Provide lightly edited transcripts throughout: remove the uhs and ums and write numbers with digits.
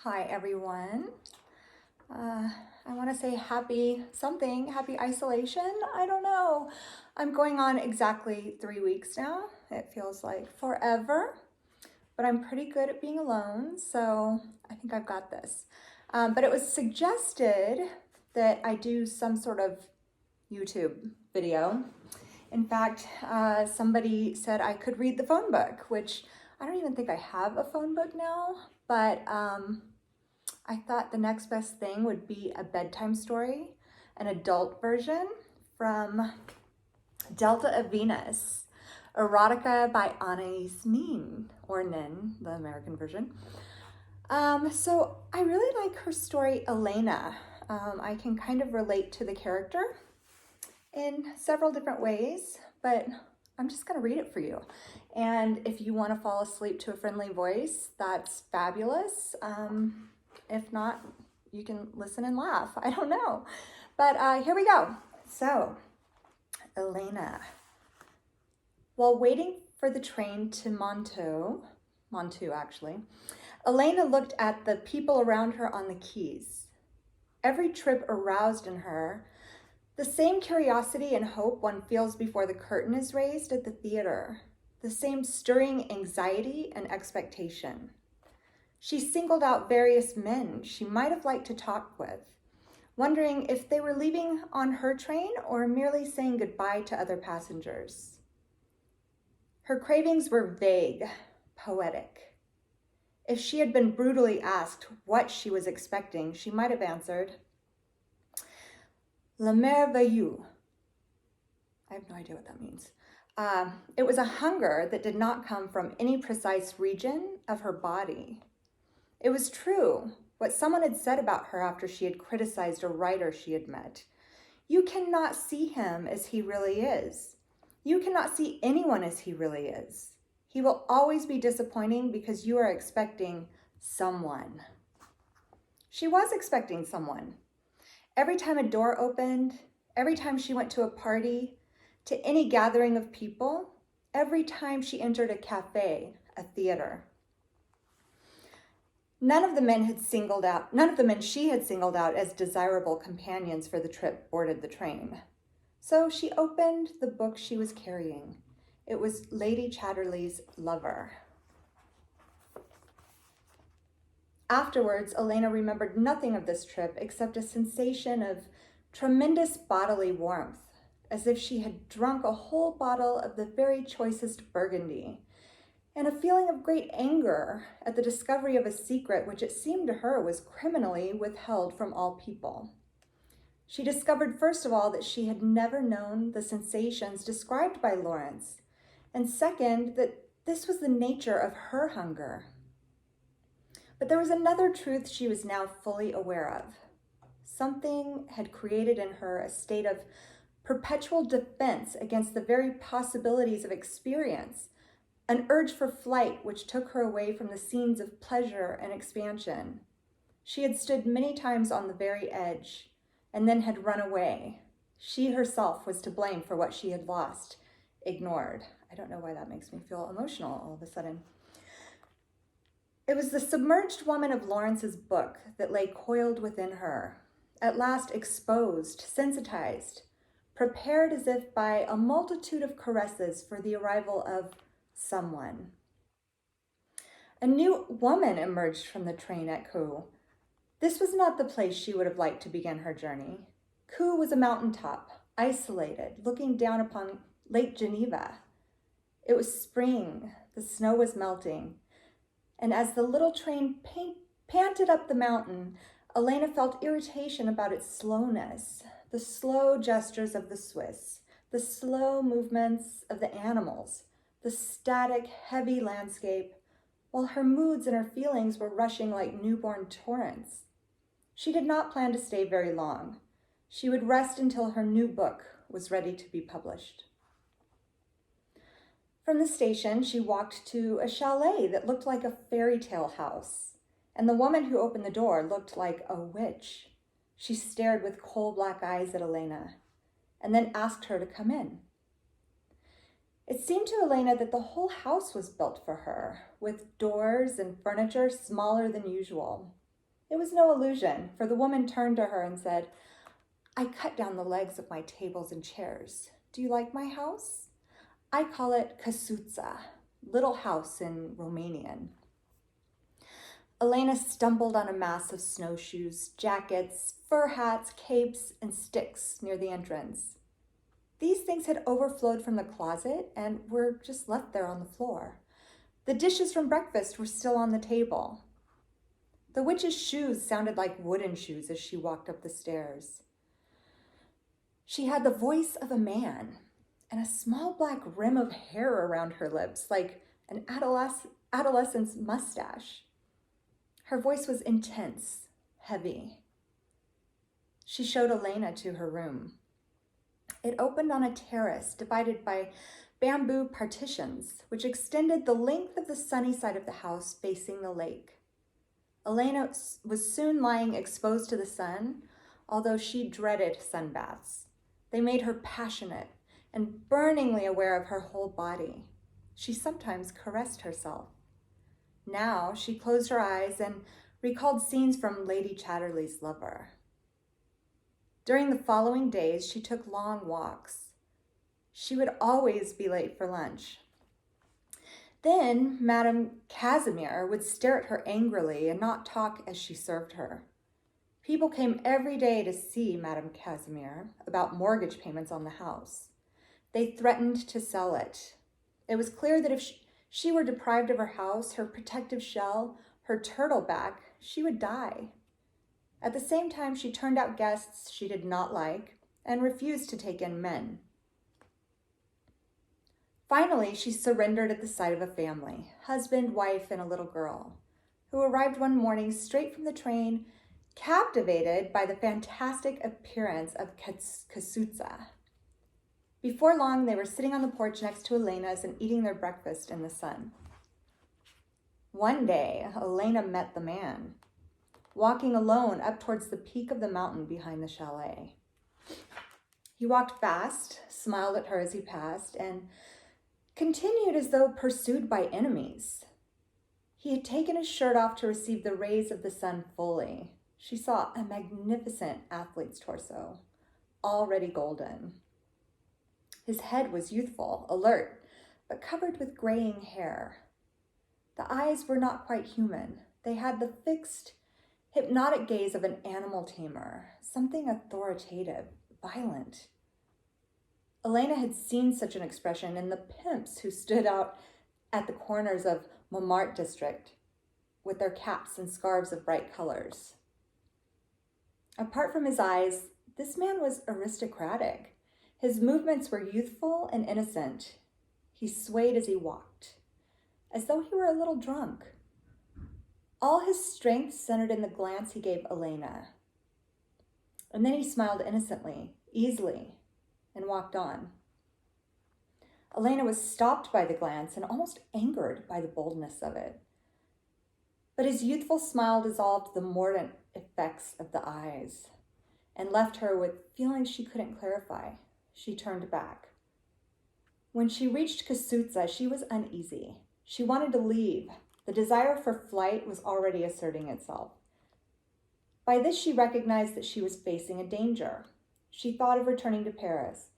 Hi everyone. I want to say happy isolation. I don't know. I'm going on exactly 3 weeks now. It feels like forever, but I'm pretty good at being alone, so I think I've got this. But it was suggested that I do some sort of YouTube video. In fact, somebody said I could read the phone book, which I don't even think I have a phone book now, but I thought the next best thing would be a bedtime story, an adult version from Delta of Venus, Erotica by Anaïs Nin, or Nin, the American version. So I really like her story, Elena. I can kind of relate to the character in several different ways, but I'm just going to read it for you. And if you want to fall asleep to a friendly voice, that's fabulous. If not, you can listen and laugh. I don't know. But here we go. So, Elena. While waiting for the train to Montauk actually, Elena looked at the people around her on the quays. Every trip aroused in her the same curiosity and hope one feels before the curtain is raised at the theater, the same stirring anxiety and expectation. She singled out various men she might have liked to talk with, wondering if they were leaving on her train or merely saying goodbye to other passengers. Her cravings were vague, poetic. If she had been brutally asked what she was expecting, she might have answered, Le merveilleux. I have no idea what that means. It was a hunger that did not come from any precise region of her body. It was true, what someone had said about her after she had criticized a writer she had met. You cannot see him as he really is. You cannot see anyone as he really is. He will always be disappointing because you are expecting someone. She was expecting someone. Every time a door opened, every time she went to a party, to any gathering of people, every time she entered a cafe, a theater. None of the men she had singled out as desirable companions for the trip boarded the train. So she opened the book she was carrying. It was Lady Chatterley's Lover. Afterwards, Elena remembered nothing of this trip except a sensation of tremendous bodily warmth, as if she had drunk a whole bottle of the very choicest Burgundy, and a feeling of great anger at the discovery of a secret which it seemed to her was criminally withheld from all people. She discovered, first of all, that she had never known the sensations described by Lawrence, and second, that this was the nature of her hunger. But there was another truth she was now fully aware of. Something had created in her a state of perpetual defense against the very possibilities of experience, an urge for flight which took her away from the scenes of pleasure and expansion. She had stood many times on the very edge and then had run away. She herself was to blame for what she had lost, ignored. I don't know why that makes me feel emotional all of a sudden. It was the submerged woman of Lawrence's book that lay coiled within her, at last exposed, sensitized, prepared as if by a multitude of caresses for the arrival of someone. A new woman emerged from the train at Koo. This was not the place she would have liked to begin her journey. Koo was a mountaintop, isolated, looking down upon Lake Geneva. It was spring, the snow was melting, and as the little train panted up the mountain, Elena felt irritation about its slowness, the slow gestures of the Swiss, the slow movements of the animals, the static, heavy landscape, while her moods and her feelings were rushing like newborn torrents. She did not plan to stay very long. She would rest until her new book was ready to be published. From the station, she walked to a chalet that looked like a fairy tale house, and the woman who opened the door looked like a witch. She stared with coal black eyes at Elena, and then asked her to come in. It seemed to Elena that the whole house was built for her, with doors and furniture smaller than usual. It was no illusion, for the woman turned to her and said, "I cut down the legs of my tables and chairs. Do you like my house? I call it Casuța, little house in Romanian." Elena stumbled on a mass of snowshoes, jackets, fur hats, capes, and sticks near the entrance. These things had overflowed from the closet and were just left there on the floor. The dishes from breakfast were still on the table. The witch's shoes sounded like wooden shoes as she walked up the stairs. She had the voice of a man and a small black rim of hair around her lips, like an adolescent's mustache. Her voice was intense, heavy. She showed Elena to her room. It opened on a terrace divided by bamboo partitions, which extended the length of the sunny side of the house facing the lake. Elena was soon lying exposed to the sun, although she dreaded sunbaths. They made her passionate and burningly aware of her whole body. She sometimes caressed herself. Now she closed her eyes and recalled scenes from Lady Chatterley's Lover. During the following days, she took long walks. She would always be late for lunch. Then Madame Casimir would stare at her angrily and not talk as she served her. People came every day to see Madame Casimir about mortgage payments on the house. They threatened to sell it. It was clear that if she were deprived of her house, her protective shell, her turtle back, she would die. At the same time, she turned out guests she did not like and refused to take in men. Finally, she surrendered at the sight of a family, husband, wife, and a little girl, who arrived one morning straight from the train, captivated by the fantastic appearance of Casuța. Before long, they were sitting on the porch next to Elena's and eating their breakfast in the sun. One day, Elena met the man, walking alone up towards the peak of the mountain behind the chalet. He walked fast, smiled at her as he passed, and continued as though pursued by enemies. He had taken his shirt off to receive the rays of the sun fully. She saw a magnificent athlete's torso, already golden. His head was youthful, alert, but covered with graying hair. The eyes were not quite human. They had the fixed, hypnotic gaze of an animal tamer, something authoritative, violent. Elena had seen such an expression in the pimps who stood out at the corners of Montmartre district with their caps and scarves of bright colors. Apart from his eyes, this man was aristocratic. His movements were youthful and innocent. He swayed as he walked, as though he were a little drunk. All his strength centered in the glance he gave Elena. And then he smiled innocently, easily, and walked on. Elena was stopped by the glance and almost angered by the boldness of it. But his youthful smile dissolved the mordant effects of the eyes and left her with feelings she couldn't clarify. She turned back. When she reached Casuța, she was uneasy. She wanted to leave. The desire for flight was already asserting itself. By this, she recognized that she was facing a danger. She thought of returning to Paris.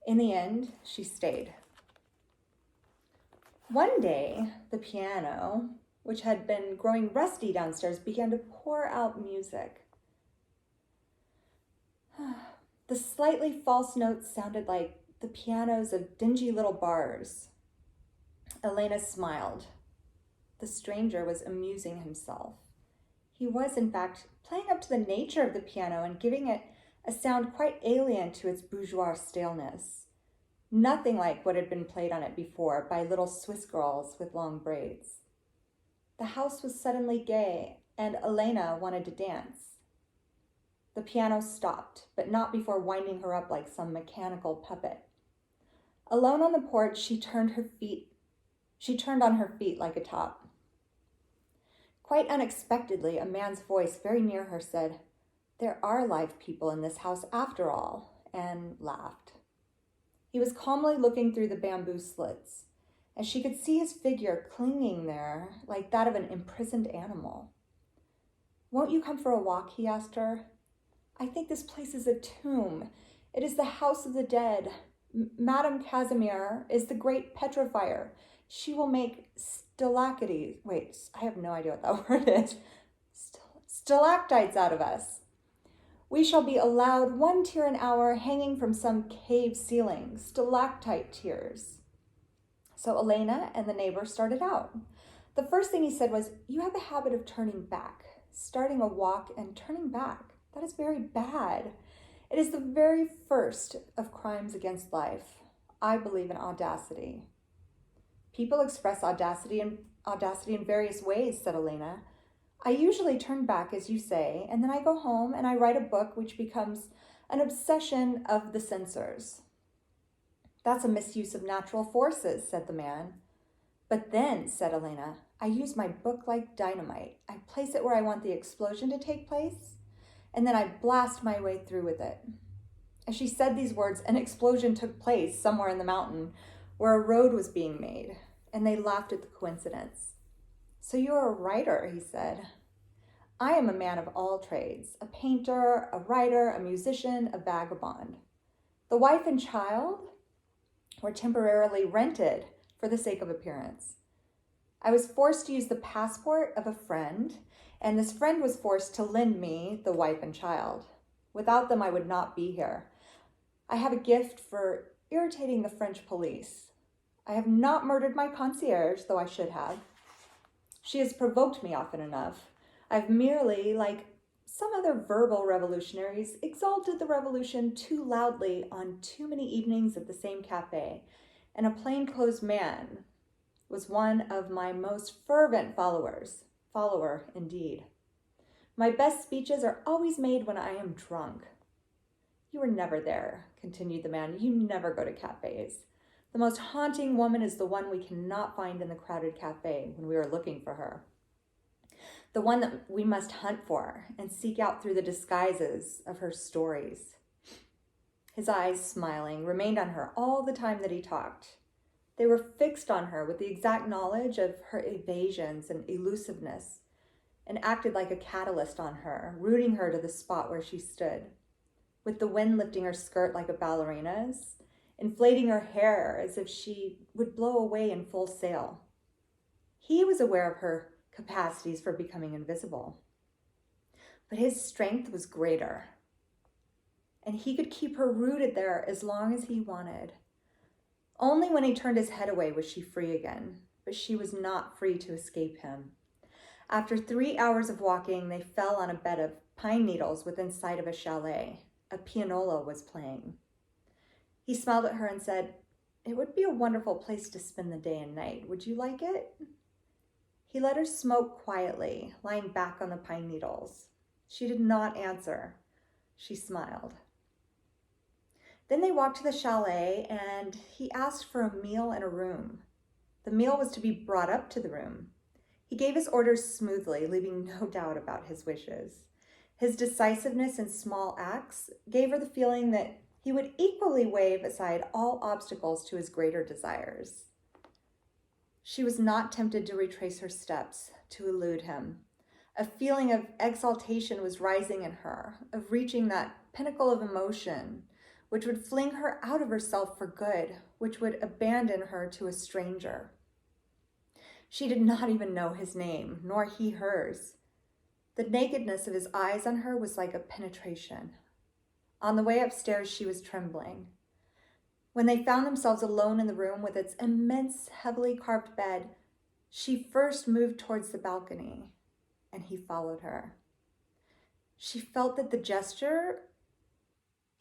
In the end, she stayed. One day, the piano, which had been growing rusty downstairs, began to pour out music. The slightly false notes sounded like the pianos of dingy little bars. Elena smiled. The stranger was amusing himself. He was, in fact, playing up to the nature of the piano and giving it a sound quite alien to its bourgeois staleness. Nothing like what had been played on it before by little Swiss girls with long braids. The house was suddenly gay, and Elena wanted to dance. The piano stopped, but not before winding her up like some mechanical puppet. Alone on the porch, she turned on her feet like a top. Quite unexpectedly, a man's voice very near her said, "There are live people in this house after all," and laughed. He was calmly looking through the bamboo slits, and she could see his figure clinging there like that of an imprisoned animal. Won't you come for a walk? He asked her. I think this place is a tomb. It is the house of the dead. Madame Casimir is the great petrifier. She will make stalactites. Wait, I have no idea what that word is. Stalactites out of us. We shall be allowed 1 tear an hour hanging from some cave ceiling, stalactite tears. So Elena and the neighbor started out. The first thing he said was, you have a habit of turning back, starting a walk and turning back. That is very bad. It is the very first of crimes against life. I believe in audacity. People express audacity in various ways, said Elena. I usually turn back, as you say, and then I go home and I write a book which becomes an obsession of the censors. That's a misuse of natural forces, said the man. But then, said Elena, I use my book like dynamite. I place it where I want the explosion to take place, and then I blast my way through with it. As she said these words, an explosion took place somewhere in the mountain where a road was being made, and they laughed at the coincidence. So you're a writer, he said. I am a man of all trades, a painter, a writer, a musician, a vagabond. The wife and child were temporarily rented for the sake of appearance. I was forced to use the passport of a friend, and this friend was forced to lend me the wife and child. Without them, I would not be here. I have a gift for irritating the French police. I have not murdered my concierge, though I should have. She has provoked me often enough. I've merely, like some other verbal revolutionaries, exalted the revolution too loudly on too many evenings at the same cafe, and a plainclothes man was one of my most fervent followers. Follower, indeed. My best speeches are always made when I am drunk. You were never there, continued the man. You never go to cafes. The most haunting woman is the one we cannot find in the crowded cafe when we are looking for her. The one that we must hunt for and seek out through the disguises of her stories. His eyes, smiling, remained on her all the time that he talked. They were fixed on her with the exact knowledge of her evasions and elusiveness, and acted like a catalyst on her, rooting her to the spot where she stood, with the wind lifting her skirt like a ballerina's, inflating her hair as if she would blow away in full sail. He was aware of her capacities for becoming invisible, but his strength was greater, and he could keep her rooted there as long as he wanted. Only when he turned his head away was she free again, but she was not free to escape him. After 3 hours of walking, they fell on a bed of pine needles within sight of a chalet. A pianola was playing. He smiled at her and said, It would be a wonderful place to spend the day and night. Would you like it? He let her smoke quietly, lying back on the pine needles. She did not answer. She smiled. Then they walked to the chalet, and he asked for a meal and a room. The meal was to be brought up to the room. He gave his orders smoothly, leaving no doubt about his wishes. His decisiveness in small acts gave her the feeling that he would equally wave aside all obstacles to his greater desires. She was not tempted to retrace her steps, to elude him. A feeling of exaltation was rising in her, of reaching that pinnacle of emotion, which would fling her out of herself for good, which would abandon her to a stranger. She did not even know his name, nor he hers. The nakedness of his eyes on her was like a penetration. On the way upstairs, she was trembling. When they found themselves alone in the room with its immense, heavily carved bed, she first moved towards the balcony, and he followed her. She felt that the gesture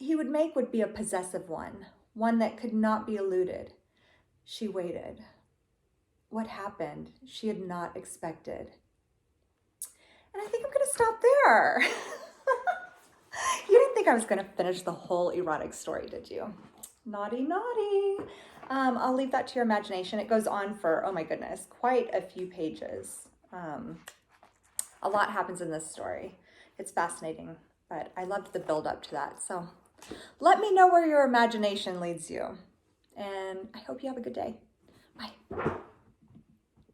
he would make would be a possessive one that could not be eluded. She waited. What happened, she had not expected. And I think I'm going to stop there. You didn't think I was going to finish the whole erotic story, did you? Naughty, naughty. I'll leave that to your imagination. It goes on for, oh my goodness, quite a few pages. A lot happens in this story. It's fascinating, but I loved the build up to that. So let me know where your imagination leads you. And I hope you have a good day. Bye.